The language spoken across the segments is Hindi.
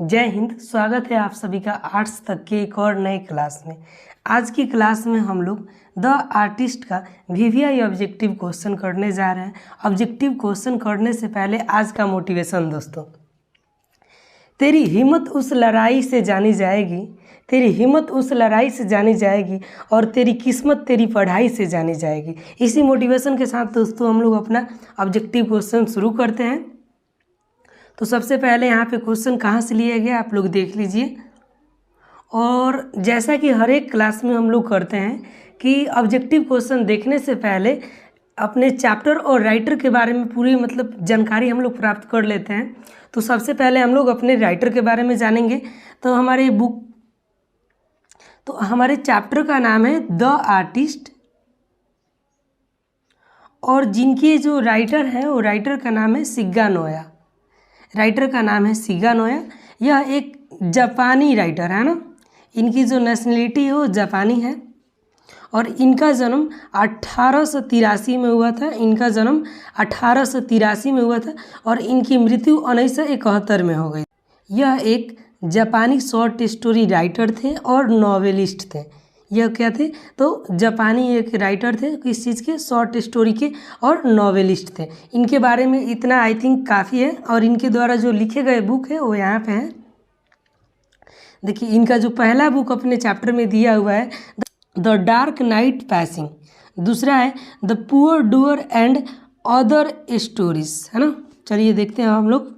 जय हिंद। स्वागत है आप सभी का आर्ट्स तक के एक और नए क्लास में। आज की क्लास में हम लोग द आर्टिस्ट का वीवीआई ऑब्जेक्टिव क्वेश्चन करने जा रहे हैं। ऑब्जेक्टिव क्वेश्चन करने से पहले आज का मोटिवेशन दोस्तों, तेरी हिम्मत उस लड़ाई से जानी जाएगी, तेरी हिम्मत उस लड़ाई से जानी जाएगी और तेरी किस्मत तेरी पढ़ाई से जानी जाएगी। इसी मोटिवेशन के साथ दोस्तों हम लोग अपना ऑब्जेक्टिव क्वेश्चन शुरू करते हैं। तो सबसे पहले यहाँ पे क्वेश्चन कहाँ से लिया गया आप लोग देख लीजिए। और जैसा कि हर एक क्लास में हम लोग करते हैं कि ऑब्जेक्टिव क्वेश्चन देखने से पहले अपने चैप्टर और राइटर के बारे में पूरी जानकारी हम लोग प्राप्त कर लेते हैं। तो सबसे पहले हम लोग अपने राइटर के बारे में जानेंगे। तो हमारे चैप्टर का नाम है द आर्टिस्ट और जिनके जो राइटर हैं वो राइटर का नाम है शिगा नोया। राइटर का नाम है शिगा नोया। यह एक जापानी राइटर है ना। इनकी जो नेशनलिटी है वो जापानी है और इनका जन्म 1883 में हुआ था। इनका जन्म 1883 में हुआ था और इनकी मृत्यु 1971 में हो गई। यह एक जापानी शॉर्ट स्टोरी राइटर थे और नॉवेलिस्ट थे। यह क्या थे? तो जापानी एक राइटर थे, किस चीज़ के? शॉर्ट स्टोरी के और नॉवेलिस्ट थे। इनके बारे में इतना आई थिंक काफ़ी है और इनके द्वारा जो लिखे गए बुक है वो यहाँ पे है। देखिए इनका जो पहला बुक अपने चैप्टर में दिया हुआ है द डार्क नाइट पैसिंग, दूसरा है the poor doer and other stories, है ना। चलिए देखते हैं हम लोग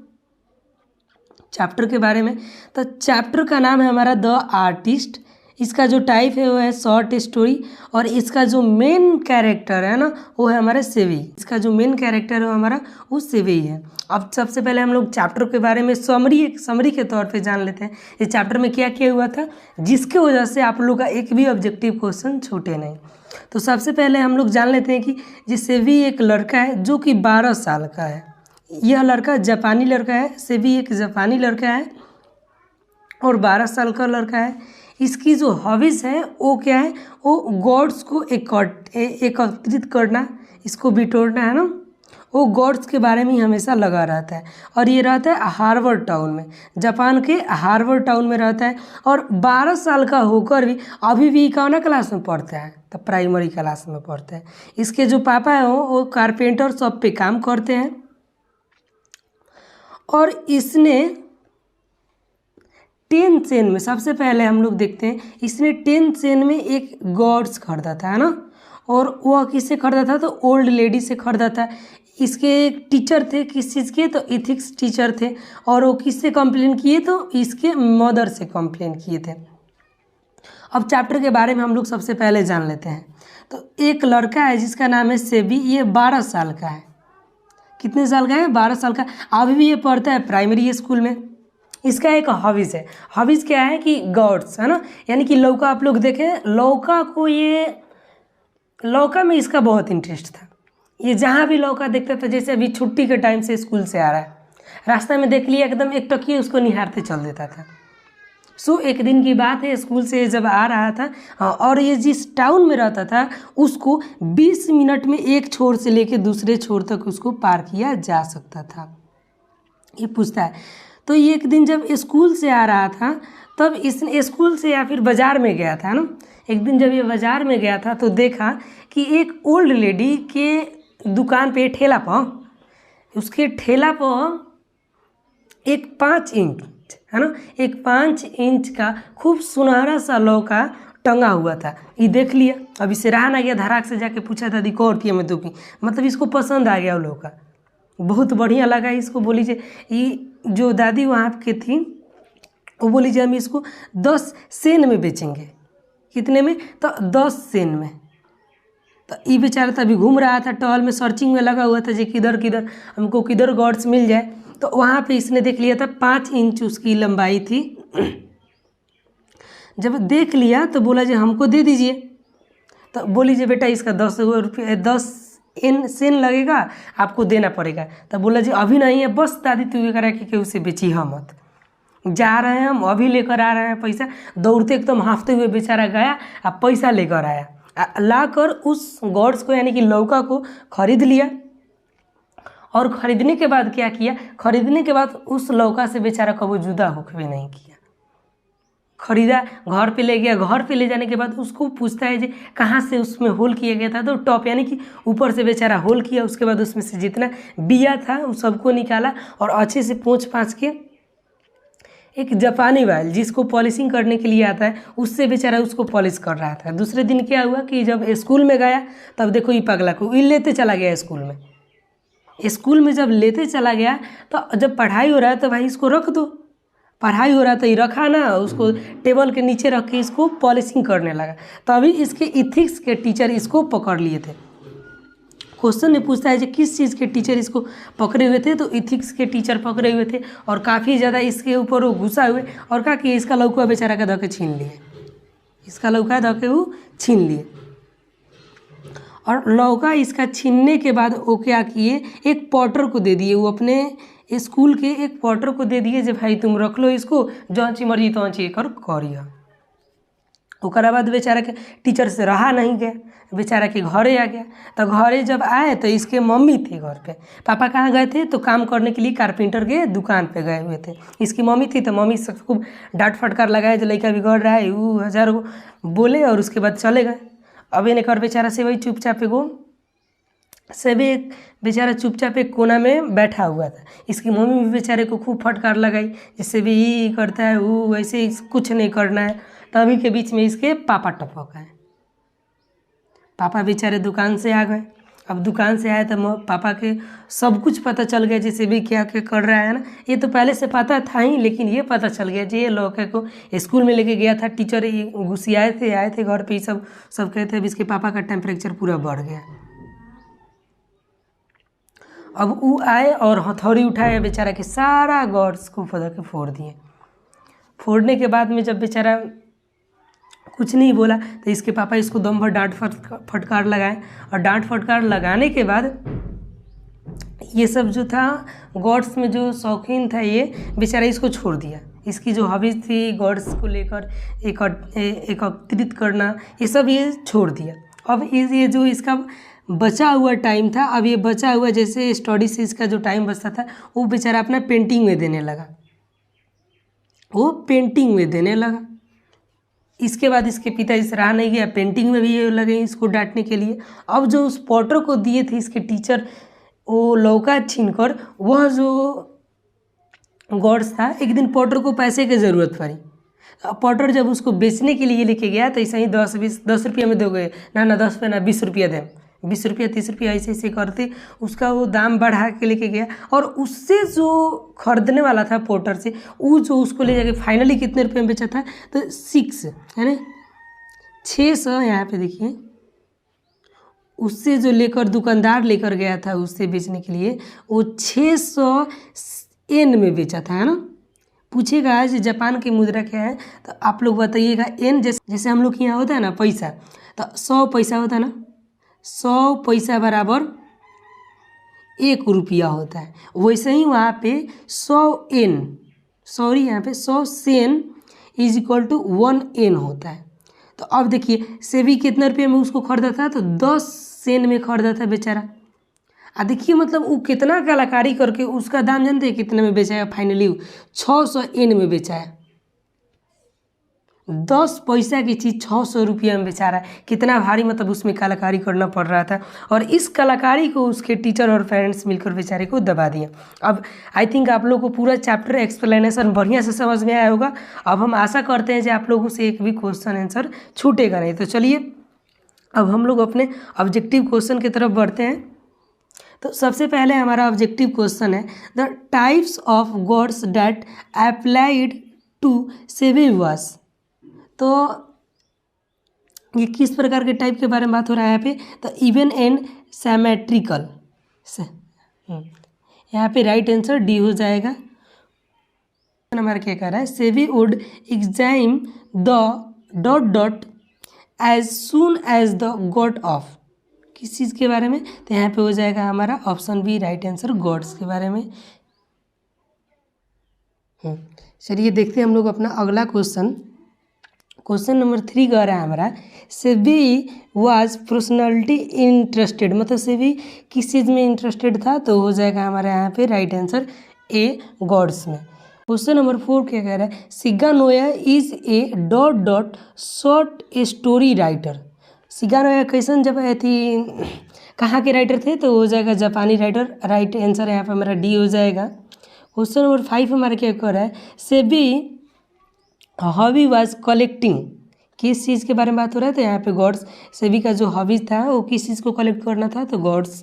चैप्टर के बारे में। तो चैप्टर का नाम है हमारा द आर्टिस्ट। इसका जो टाइप है वो है शॉर्ट स्टोरी और इसका जो मेन कैरेक्टर है ना वो है हमारा सेवी। इसका जो मेन कैरेक्टर है वो हमारा वो सेवी है। अब सबसे पहले हम लोग चैप्टर के बारे में समरी के तौर पे जान लेते हैं। इस चैप्टर में क्या किया हुआ था जिसके वजह से आप लोग का एक भी ऑब्जेक्टिव क्वेश्चन छूटे नहीं। तो सबसे पहले हम लोग जान लेते हैं कि ये सेवी एक लड़का है जो कि 12 साल का है। यह लड़का जापानी लड़का है। सेवी एक जापानी लड़का है और 12 साल का लड़का है। इसकी जो हॉबीज़ है वो क्या है? वो गॉड्स को एकत्रित करना, इसको बिटोरना, है ना। वो गॉड्स के बारे में हमेशा लगा रहता है और ये रहता है हार्वर्ड टाउन में, जापान के हार्वर्ड टाउन में रहता है। और 12 साल का होकर भी अभी भी कौन क्लास में पढ़ता है? तो प्राइमरी क्लास में पढ़ता है। इसके जो पापा हैं वो कारपेंटर शॉप पे काम करते हैं और इसने 10 सेन में, सबसे पहले हम लोग देखते हैं, इसने 10 सेन में एक गॉड्स खरीदा था, है ना। और वह किससे खरीदा था? तो ओल्ड लेडी से खरीदा था। इसके एक टीचर थे, किस चीज़ के? तो इथिक्स टीचर थे। और वो किससे कंप्लेन किए? तो इसके मदर से कंप्लेन किए थे। अब चैप्टर के बारे में हम लोग सबसे पहले जान लेते हैं। तो एक लड़का है जिसका नाम है सेबी। ये 12 साल का है। कितने साल का है? 12 साल का। अभी भी ये पढ़ता है प्राइमरी स्कूल में। इसका एक हॉबीज़ है। हॉबीज़ क्या है कि गॉड्स, है ना, यानी कि लौका। आप लोग देखें लौका में इसका बहुत इंटरेस्ट था। ये जहाँ भी लौका देखता था, जैसे अभी छुट्टी के टाइम से स्कूल से आ रहा है, रास्ते में देख लिया एकदम एक टकिए उसको निहारते चल देता था। एक दिन की बात है, स्कूल से जब आ रहा था और ये जिस टाउन में रहता था उसको 20 मिनट में एक छोर से लेकर दूसरे छोर तक उसको पार किया जा सकता था। ये पूछता है। तो ये एक दिन जब स्कूल से आ रहा था तब इसने स्कूल से या फिर बाज़ार में गया था ना। एक दिन जब ये बाज़ार में गया था तो देखा कि एक ओल्ड लेडी के दुकान पे ठेला पर, उसके ठेला पर एक 5 इंच, है ना, एक 5 इंच का खूब सुनहरा सा लौका टंगा हुआ था। ये देख लिया। अब इसे रहा ना गया, धड़ाक से जाके पूछा दादी को और मैं दूँगी। मतलब इसको पसंद आ गया वो लौका, बहुत बढ़िया लगा इसको। बोली जे ये जो दादी वहाँ की थी वो बोली जे हम इसको 10 सेन में बेचेंगे। कितने में? तो 10 सेन में। तो ये बेचारा तभी घूम रहा था, टॉल में सर्चिंग में लगा हुआ था जे किधर हमको किधर गॉड्स मिल जाए। तो वहाँ पे इसने देख लिया था 5 इंच उसकी लंबाई थी। जब देख लिया तो बोला जे हमको दे दीजिए। तो बोली जे बेटा इसका 10 रुपये 10 सेन लगेगा, आपको देना पड़ेगा। तब बोला जी अभी नहीं है, बस दादी तू ये करा कि उसे बेची हम मत। जा रहे हैं हम, अभी लेकर आ रहे हैं पैसा। दौड़ते एकदम हाँफते हुए बेचारा गया, अब पैसा लेकर आया। लाकर उस गॉड्स को यानी कि लौका को खरीद लिया और खरीदने के बाद क्या किया, खरीदने के बाद उस लौका से बेचारा कभी जुदा होकर नहीं किया। खरीदा, घर पे ले गया, घर पे ले जाने के बाद उसको पूछता है जी कहाँ से उसमें होल किया गया था, तो टॉप यानी कि ऊपर से बेचारा होल किया। उसके बाद उसमें से जितना बिया था उस सबको निकाला और अच्छे से पोंछ पाछ के एक जापानी वाल जिसको पॉलिशिंग करने के लिए आता है उससे बेचारा उसको पॉलिश कर रहा था। दूसरे दिन क्या हुआ कि जब स्कूल में गया तब देखो ये पगला को लेते चला गया स्कूल में। स्कूल में जब लेते चला गया तो जब पढ़ाई हो रहा है तो भाई इसको रख दो, पढ़ाई हो रहा था ये रखा ना, उसको टेबल के नीचे रख के इसको पॉलिशिंग करने लगा। तभी इसके इथिक्स के टीचर इसको पकड़ लिए थे। क्वेश्चन में पूछता है कि किस चीज़ के टीचर इसको पकड़े हुए थे, तो इथिक्स के टीचर पकड़े हुए थे और काफ़ी ज़्यादा इसके ऊपर वो गुस्सा हुए और कहा कि इसका लौका बेचारा का धोके छीन लिए, इसका लौका धोके वो छीन लिए। और लौका इसका छीनने के बाद वो क्या किए, एक पॉटर को दे दिए, वो अपने स्कूल के एक पॉटर को दे दिए, जब भाई तुम रख लो इसको, जौन ची मर्जी तौन ची करिए। ओकरा बाद बेचारा के टीचर से रहा नहीं गया, बेचारा के घरे आ गया। तो घरे जब आए तो इसके मम्मी थे घर पे, पापा कहाँ गए थे तो काम करने के लिए कारपेंटर के दुकान पे गए हुए थे। इसकी मम्मी थी तो मम्मी सब खूब डांट फटकार लगाए, जो लड़का बिगड़ रहा है वो हज़ारों बोले और उसके बाद चले गए। अब इन्हें कर बेचारा से वही चुपचाप एगो से भी एक बेचारा चुपचाप एक कोना में बैठा हुआ था। इसकी मम्मी भी बेचारे को खूब फटकार लगाई, जैसे भी ये करता है वो वैसे कुछ नहीं करना है। तभी के बीच में इसके पापा टपक आए। पापा बेचारे दुकान से आ गए। अब दुकान से आए तो पापा के सब कुछ पता चल गया, जैसे भी क्या क्या कर रहा है ना। ये तो पहले से पता था ही, लेकिन ये पता चल गया जी ये लौके को स्कूल में लेके गया था टीचर, घुसियाए आए थे घर पे, सब कहते थे। अब इसके पापा का टेम्परेचर पूरा बढ़ गया। अब वो आए और हथौड़ी उठाए, बेचारा के सारा गॉड्स को फोड़ दिए। फोड़ने के बाद में जब बेचारा कुछ नहीं बोला तो इसके पापा इसको दम भर डांट फटकार लगाए। और डांट फटकार लगाने के बाद ये सब जो था गॉड्स में जो शौकीन था ये बेचारा इसको छोड़ दिया। इसकी जो हॉबीज थी गॉड्स को लेकर एकत्रित करना, ये सब ये छोड़ दिया। अब ये जो इसका बचा हुआ टाइम था, अब ये बचा हुआ जैसे स्टडी से इसका जो टाइम बचता था वो बेचारा अपना पेंटिंग में देने लगा, वो पेंटिंग में देने लगा। इसके बाद इसके पिता इस रहा नहीं गया, पेंटिंग में भी ये लगे इसको डांटने के लिए। अब जो उस पॉटर को दिए थे इसके टीचर, वो लौका छीनकर, वह जो गॉड्स था, एक दिन पॉटर को पैसे की ज़रूरत पड़ी। पॉटर जब उसको बेचने के लिए लेके गया तो ऐसा ही 10 रुपया में दोगे ना 10 रुपया ना 20 रुपया दें, 20 रुपया 30 रुपया ऐसे करते उसका वो दाम बढ़ा के लेके गया। और उससे जो खरीदने वाला था पोर्टर से, वो जो उसको ले जाके फाइनली कितने रुपये में बेचा था, तो 6 है ना 600, यहाँ पे देखिए, उससे जो लेकर दुकानदार लेकर गया था उससे बेचने के लिए, वो 600 येन में बेचा था, है ना। पूछेगा आज जापान की मुद्रा क्या है तो आप लोग बताइएगा। येन जैसे हम लोग के यहाँ होता है ना पैसा, तो 100 पैसा होता है ना, 100 पैसा बराबर 1 रुपया होता है। वैसे ही वहाँ पे 100 येन, सॉरी यहाँ पे 100 सेन इज इक्वल टू 1 येन होता है। तो अब देखिए सेवी कितने रुपये में उसको खरीदा था, तो 10 सेन में खरीदा था बेचारा। देखिए मतलब वो कितना कलाकारी करके उसका दाम जानते हैं कितने में बेचा है, फाइनली 600 येन में बेचा है। 10 पैसा की चीज़ 600 रुपया में बेचा रहा है, कितना भारी मतलब उसमें कलाकारी करना पड़ रहा था। और इस कलाकारी को उसके टीचर और पेरेंट्स मिलकर बेचारे को दबा दिया। अब आई थिंक आप लोगों को पूरा चैप्टर एक्सप्लेनेशन बढ़िया से समझ में आया होगा। अब हम आशा करते हैं कि आप लोगों से एक भी क्वेश्चन आंसर छूटेगा नहीं। तो चलिए अब हम लोग अपने ऑब्जेक्टिव क्वेश्चन की तरफ बढ़ते हैं। तो सबसे पहले हमारा ऑब्जेक्टिव क्वेश्चन है the types of goods that applied to saving was. तो ये किस प्रकार के टाइप के बारे में बात हो रहा है यहाँ पे, तो इवन एंड सिमेट्रिकल से। यहाँ पे राइट आंसर डी हो जाएगा। हमारा क्या कह रहा है, Sevi would exam the ... as soon as the good of, किस चीज़ के बारे में, तो यहाँ पे हो जाएगा हमारा option B right answer, goods के बारे में। चलिए देखते हैं हम लोग अपना अगला क्वेश्चन। क्वेश्चन नंबर 3 कह रहा है हमारा, सेबी वाज पर्सनैलिटी इंटरेस्टेड, मतलब सेबी किस चीज़ में इंटरेस्टेड था, तो हो जाएगा हमारा यहाँ पे राइट आंसर ए गॉड्स में। क्वेश्चन नंबर 4 क्या कह रहा है, Siganoya is a dot dot short story writer. Siganoya कैसन जब थी, कहाँ के राइटर थे, तो हो जाएगा जापानी राइटर। राइट आंसर यहाँ पे हमारा डी हो जाएगा। क्वेश्चन नंबर 5 हमारा क्या कह रहा है, सेबी हॉबी वाज कलेक्टिंग, किस चीज़ के बारे में बात हो रहा है, तो यहाँ पे गॉड्स। सेबी का जो हॉबी था वो किस चीज़ को कलेक्ट करना था, तो गॉड्स।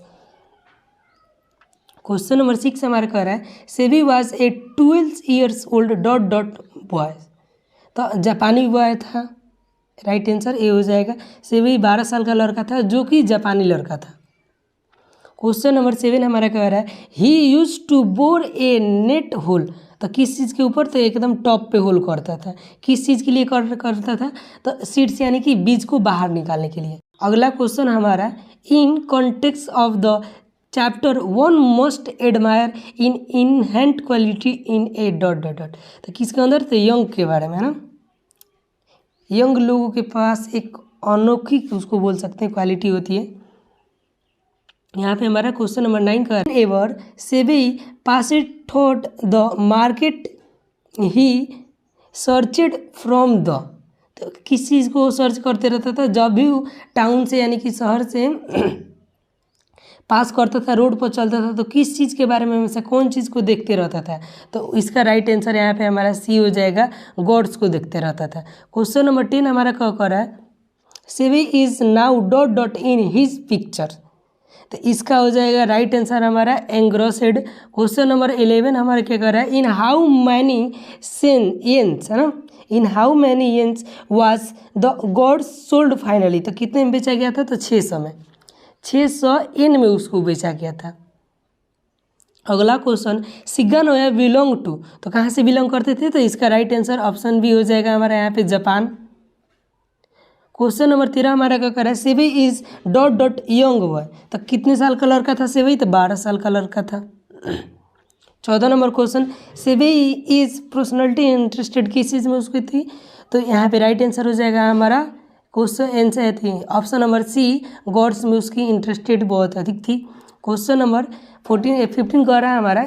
क्वेश्चन नंबर 6 हमारा कह रहा है, SEBI was a 12 years old dot dot boy, तो जापानी बॉय था। राइट आंसर ए हो जाएगा। सेबी 12 साल का लड़का था जो कि जापानी लड़का था। क्वेश्चन नंबर 7 हमारा कह रहा है, he used to bore a neat hole, तो किस चीज़ के ऊपर, तो एकदम टॉप पे होल करता था। किस चीज़ के लिए करता था, तो सीड्स यानी कि बीज को बाहर निकालने के लिए। अगला क्वेश्चन हमारा, in context of the chapter one must admire in inherent quality in a dot dot dot, तो किसके अंदर, तो यंग के बारे में, है ना। यंग लोगों के पास एक अनोखी, उसको बोल सकते हैं, क्वालिटी होती है। यहाँ पे हमारा क्वेश्चन नंबर 9 का, ever Sebi passed thought the market he searched from the, तो किस चीज़ को सर्च करते रहता था, जब भी टाउन से यानी कि शहर से पास करता था, रोड पर चलता था, तो किस चीज़ के बारे में हमेशा कौन चीज़ को देखते रहता था, तो इसका राइट आंसर यहाँ पे हमारा सी हो जाएगा, गॉड्स को देखते रहता था। क्वेश्चन नंबर 10 हमारा क्या कर रहा है, SEBI is now dot dot in his picture, तो इसका हो जाएगा राइट आंसर हमारा एंग्रोसेड। क्वेश्चन नंबर 11 हमारा क्या कर रहा है, इन हाउ मैनी येन्स, है ना, in how many yens was the gourd sold finally, तो कितने में बेचा गया था, तो 600 में, 600 येन में उसको बेचा गया था। अगला क्वेश्चन, सिगानोया बिलोंग टू, तो कहाँ से बिलोंग करते थे, तो इसका राइट आंसर ऑप्शन बी हो जाएगा हमारा यहाँ पे जापान। क्वेश्चन नंबर 13 हमारा क्या कर रहा है, SEBI is dot dot young boy, तो कितने साल का लड़का था सेबी, तो 12 साल का लड़का था। 14 number question, SEBI is personality interested, किस चीज़ में उसकी थी, तो यहाँ पे राइट आंसर हो जाएगा हमारा क्वेश्चन आंसर थी ऑप्शन नंबर सी, गॉड्स में उसकी इंटरेस्टेड बहुत अधिक थी। क्वेश्चन नंबर 15 कह रहा है हमारा,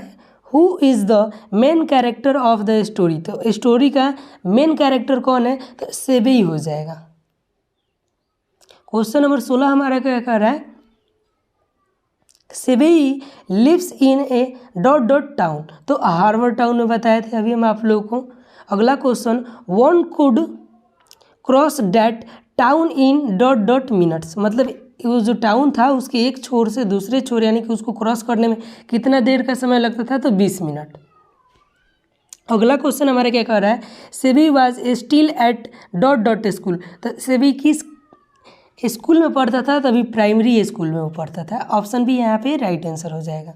who is the main character of the story, तो स्टोरी का मेन कैरेक्टर कौन है, तो सेबी हो जाएगा। क्वेश्चन नंबर 16 हमारा क्या कह रहा है, Sebi lives in a dot dot town, तो हार्वर्ड टाउन में बताए थे अभी हम आप लोगों को। अगला question, one could cross that town in dot dot minutes, मतलब वो जो टाउन था उसके एक छोर से दूसरे छोर यानी कि उसको क्रॉस करने में कितना देर का समय लगता था, तो 20 मिनट। अगला क्वेश्चन हमारा क्या कह रहा है, SEBI was still at dot dot school, तो सेबी किस स्कूल में पढ़ता था, तभी प्राइमरी स्कूल में वो पढ़ता था। ऑप्शन भी यहाँ पे राइट आंसर हो जाएगा।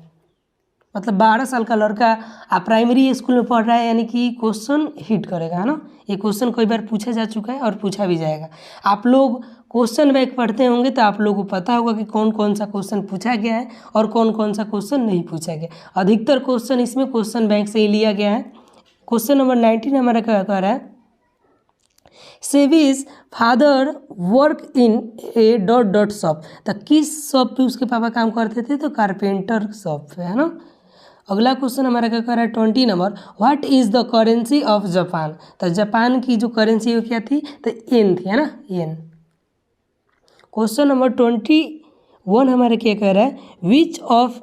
मतलब 12 साल का लड़का आप प्राइमरी स्कूल में पढ़ रहा है, यानी कि क्वेश्चन हिट करेगा, है ना। ये क्वेश्चन कई बार पूछा जा चुका है और पूछा भी जाएगा। आप लोग क्वेश्चन बैंक पढ़ते होंगे तो आप लोगों को पता होगा कि कौन कौन सा क्वेश्चन पूछा गया है और कौन कौन सा क्वेश्चन नहीं पूछा गया। अधिकतर क्वेश्चन इसमें क्वेश्चन बैंक से ही लिया गया है। क्वेश्चन नंबर 19 हमारा क्या कह रहा है, Sebi's father work in a dot dot shop, तो किस शॉप पे उसके पापा काम करते थे, तो कारपेंटर शॉप पे, है ना। अगला क्वेश्चन हमारा क्या कर रहा है 20 number, what is the currency of Japan, तो जापान की जो करेंसी वो क्या थी, तो येन थी, है ना, येन। क्वेश्चन नंबर 21 हमारा क्या कह रहा है,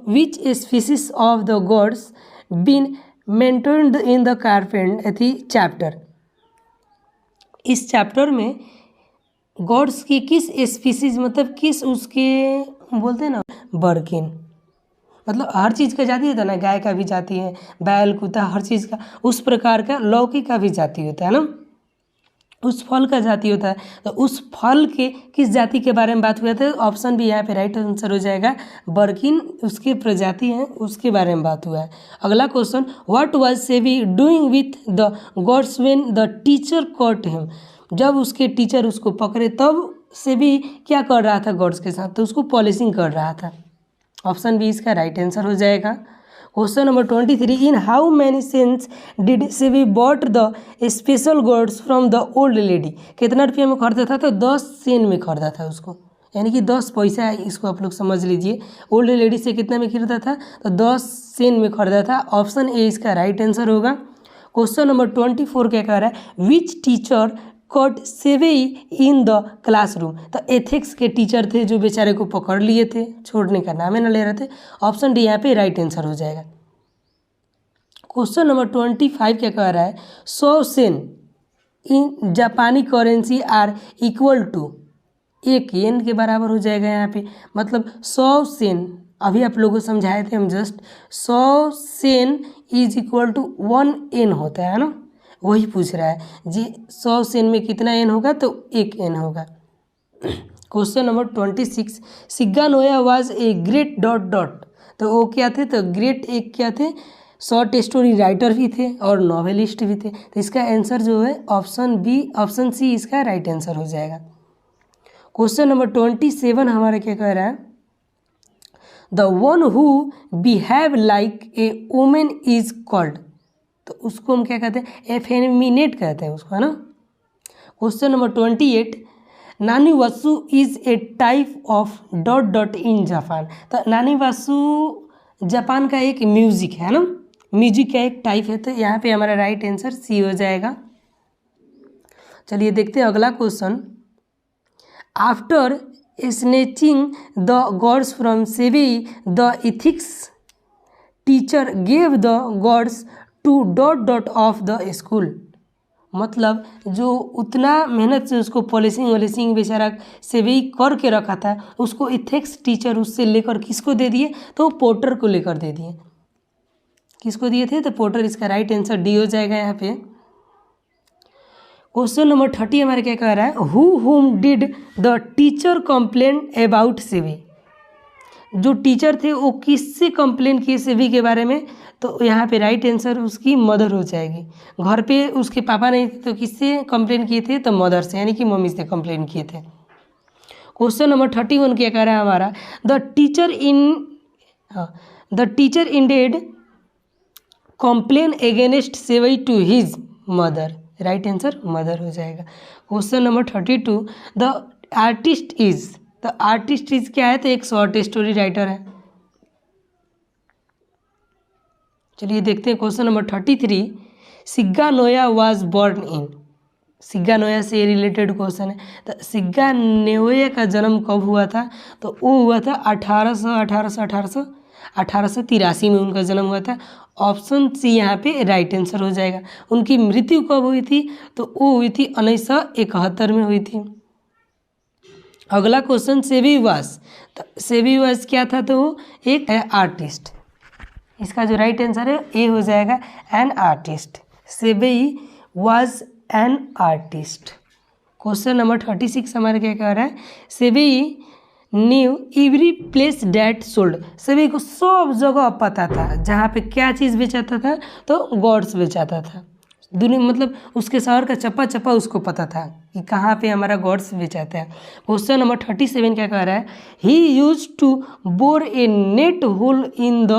which species of the gourds been mentioned in the carpenter chapter, इस चैप्टर में गॉड्स की किस स्पीसीज मतलब किस उसके बोलते हैं ना बर्किन, मतलब हर चीज़ का जाति होता है ना, गाय का भी जाति है, बैल कुत्ता हर चीज़ का, उस प्रकार का लौकी का भी जाति होता है ना, उस फल का जाति होता है। तो उस फल के किस जाति के बारे में बात हुआ था, ऑप्शन भी यहाँ पे राइट आंसर हो जाएगा, बर्किन उसके प्रजाति हैं उसके बारे में बात हुआ है। अगला question, what was SEBI doing with the gods when the teacher cot him, जब उसके टीचर उसको पकड़े तब सेबी क्या कर रहा था गॉड्स के साथ, तो उसको पॉलिशिंग कर रहा था। ऑप्शन बी इसका राइट आंसर हो जाएगा। Question number 23, in how many sens did Savi bought the special gourds from the old lady. कितना रुपये में खरीदा था? तो 10 सेन में खरीदा था उसको, यानी कि 10 पैसा। इसको आप लोग समझ लीजिए, ओल्ड लेडी से कितना में खरीदा था? तो 10 सेन में खरीदा था। ऑप्शन ए इसका राइट आंसर होगा। क्वेश्चन नंबर 24 क्या कह रहा है? Which teacher caught Savi in the classroom. तो एथिक्स के टीचर थे जो बेचारे को पकड़ लिए थे, छोड़ने का नाम ही न ले रहे थे। ऑप्शन डी यहाँ पे राइट आंसर हो जाएगा। क्वेश्चन नंबर 25 क्या कह रहा है? 100 सेन इन जापानी करेंसी आर इक्वल टू, 1 येन के बराबर हो जाएगा यहाँ पे। मतलब 100 सेन, अभी आप लोगों को समझाए थे हम just, 100 sen is equal to 1 yen होता है ना, वही पूछ रहा है जी। 100 सेन में कितना एन होगा? तो 1 एन होगा। Question number 26, Siganoya was a great dot dot. तो वो क्या थे? तो ग्रेट एक क्या थे? शॉर्ट स्टोरी राइटर भी थे और नॉवेलिस्ट भी थे। तो इसका आंसर जो है ऑप्शन बी, ऑप्शन सी इसका राइट आंसर हो जाएगा। क्वेश्चन नंबर 27 हमारा क्या कह रहा है? The one who behave like a women is called. तो उसको हम क्या कहते हैं? एफेमिनेट कहते हैं उसको, है ना। क्वेश्चन नंबर 28, नानी Vasu is a type of dot dot in Japan. तो नानी वासु जापान का एक म्यूजिक है ना, म्यूजिक का एक टाइप है। तो यहाँ पे हमारा राइट आंसर सी हो जाएगा। चलिए देखते हैं अगला question. After snatching the gourds from Savi, the ethics teacher gave the gourds to dot dot of the school. मतलब जो उतना मेहनत से उसको पॉलिशिंग वॉलिशिंग बेचारा सेवी करके रखा था, उसको इथिक्स टीचर उससे लेकर किसको दे दिए? तो पोर्टर को लेकर दे दिए। किसको दिए थे? तो पोर्टर। इसका राइट आंसर डी हो जाएगा यहाँ पे। क्वेश्चन नंबर 30 हमारे क्या कह रहा है? हु हुम did the teacher complain about सेवी। जो टीचर थे वो किससे कंप्लेन किए सेवी के बारे में? तो यहाँ पे राइट आंसर उसकी मदर हो जाएगी। घर पे उसके पापा नहीं थे तो किससे कंप्लेन किए थे? तो मदर से, यानी कि मम्मी से कंप्लेन किए थे। क्वेश्चन नंबर 31 क्या कह रहा है हमारा? The teacher indeed complain against Savi to his mother. Right answer mother हो जाएगा। Question number 32, the artist is. तो आर्टिस्ट इज क्या है? तो एक शॉर्ट स्टोरी राइटर है। चलिए देखते हैं question number 33, Siganoya was born in. Siganoya से रिलेटेड क्वेश्चन है। तो सिग्गानोया का जन्म कब हुआ था? तो वो हुआ था 1883 में उनका जन्म हुआ था। ऑप्शन सी यहाँ पे राइट आंसर हो जाएगा। उनकी मृत्यु कब हुई थी? तो वो हुई थी 1971 में हुई थी। अगला क्वेश्चन, सेवी वास। तो सेवी वास क्या था? तो वो एक आर्टिस्ट। इसका जो राइट आंसर है ए हो जाएगा, एन आर्टिस्ट। सेवी was an artist. Question number 36 हमारे क्या कह रहा है? सेवी new every place that sold. सेवी को सब जगह पता था जहाँ पे क्या चीज़ बेचाता था, तो गॉड्स बेचाता था। दुनिया मतलब उसके शहर का चप्पा चप्पा उसको पता था कि कहाँ पे हमारा गॉड्स बेचाता है। क्वेश्चन नंबर 37 क्या कह रहा है? He used to bore a neat hole in the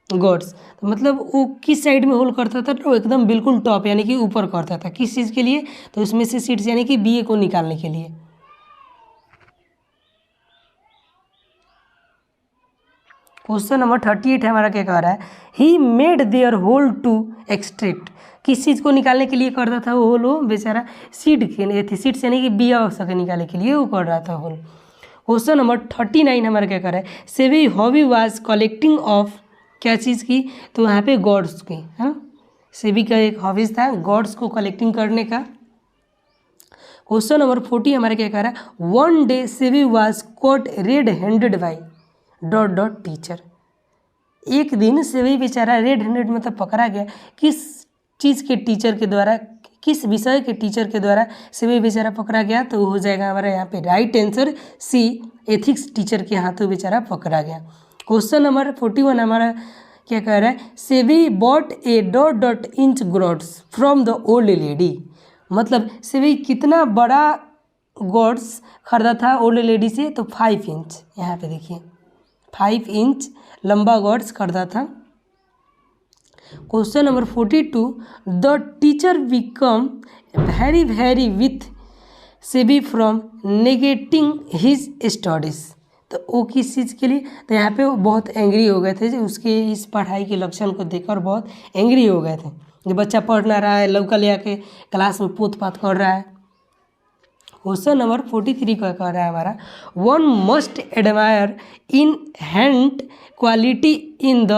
gourds. तो मतलब वो किस साइड में होल करता था? तो एकदम बिल्कुल टॉप यानी कि ऊपर करता था। किस चीज़ के लिए? तो उसमें से सीड्स यानी कि बीए को निकालने के लिए। क्वेश्चन नंबर 38 हमारा क्या कह रहा है? He made their hole to extract. किस चीज़ को निकालने के लिए करता था वो होल? वो बेचारा सीड के थी, सीड्स यानी कि बिया सके निकालने के लिए वो कर रहा था होल। क्वेश्चन नंबर 39 हमारा क्या कह रहा है? सेवी हॉबी वाज कलेक्टिंग ऑफ। क्या चीज़ की? तो यहाँ पे गॉड्स की, है ना। सेवी का एक हॉबीज था गॉड्स को कलेक्टिंग करने का। क्वेश्चन नंबर 40 हमारा क्या कह रहा है? वन डे सेवी was cot red handed by dot dot teacher. एक दिन सेवी बेचारा रेड हैंडेड मतलब पकड़ा गया। किस चीज़ के टीचर के द्वारा, किस विषय के टीचर के द्वारा सेवी बेचारा पकड़ा गया? तो हो जाएगा हमारा यहाँ पे right answer C, ethics teacher के हाथों बेचारा पकड़ा गया। क्वेश्चन नंबर 41 हमारा क्या कह रहा है? Sevi bought a dot dot inch goods from the old lady. मतलब सेवी कितना बड़ा गॉड्स खरीदा था ओल्ड लेडी से? तो 5 इंच। यहाँ पे देखिए 5 इंच लंबा गॉड्स खरीदा था। Question number 42, the teacher become very with SEBI from negating his studies. तो वो किस चीज़ के लिए, तो यहाँ पे वो बहुत एंग्री हो गए थे जो उसके इस पढ़ाई के लक्षण को देखकर बहुत एंग्री हो गए थे। जो बच्चा पढ़ ना रहा है, लौका ले आके क्लास में पोत पात कर रहा है। क्वेश्चन नंबर 43 का कह रहा है हमारा, one must admire in hand quality in the,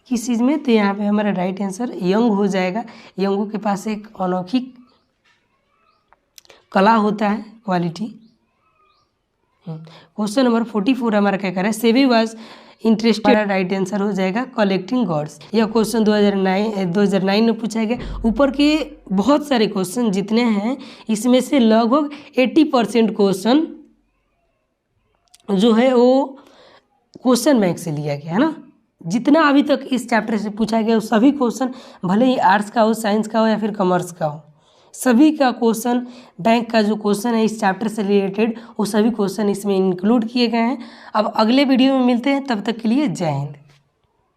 किस चीज़ में, तो यहाँ पे हमारा राइट आंसर यंग हो जाएगा। यंगों के पास एक अनोखी कला होता है, क्वालिटी। क्वेश्चन नंबर 44 हमारा क्या कर रहा है, SEBI was interested, right answer हो जाएगा कलेक्टिंग गॉड्स। यह क्वेश्चन 2009 में पूछा गया। ऊपर के बहुत सारे क्वेश्चन जितने हैं इसमें से लगभग 80% क्वेश्चन जो है वो क्वेश्चन बैंक से लिया गया है ना। जितना अभी तक इस चैप्टर से पूछा गया वो सभी क्वेश्चन, भले ही आर्ट्स का हो, साइंस का हो या फिर कॉमर्स का हो, सभी का क्वेश्चन बैंक का जो क्वेश्चन है इस चैप्टर से रिलेटेड वो सभी क्वेश्चन इसमें इंक्लूड किए गए हैं। अब अगले वीडियो में मिलते हैं, तब तक के लिए जय हिंद।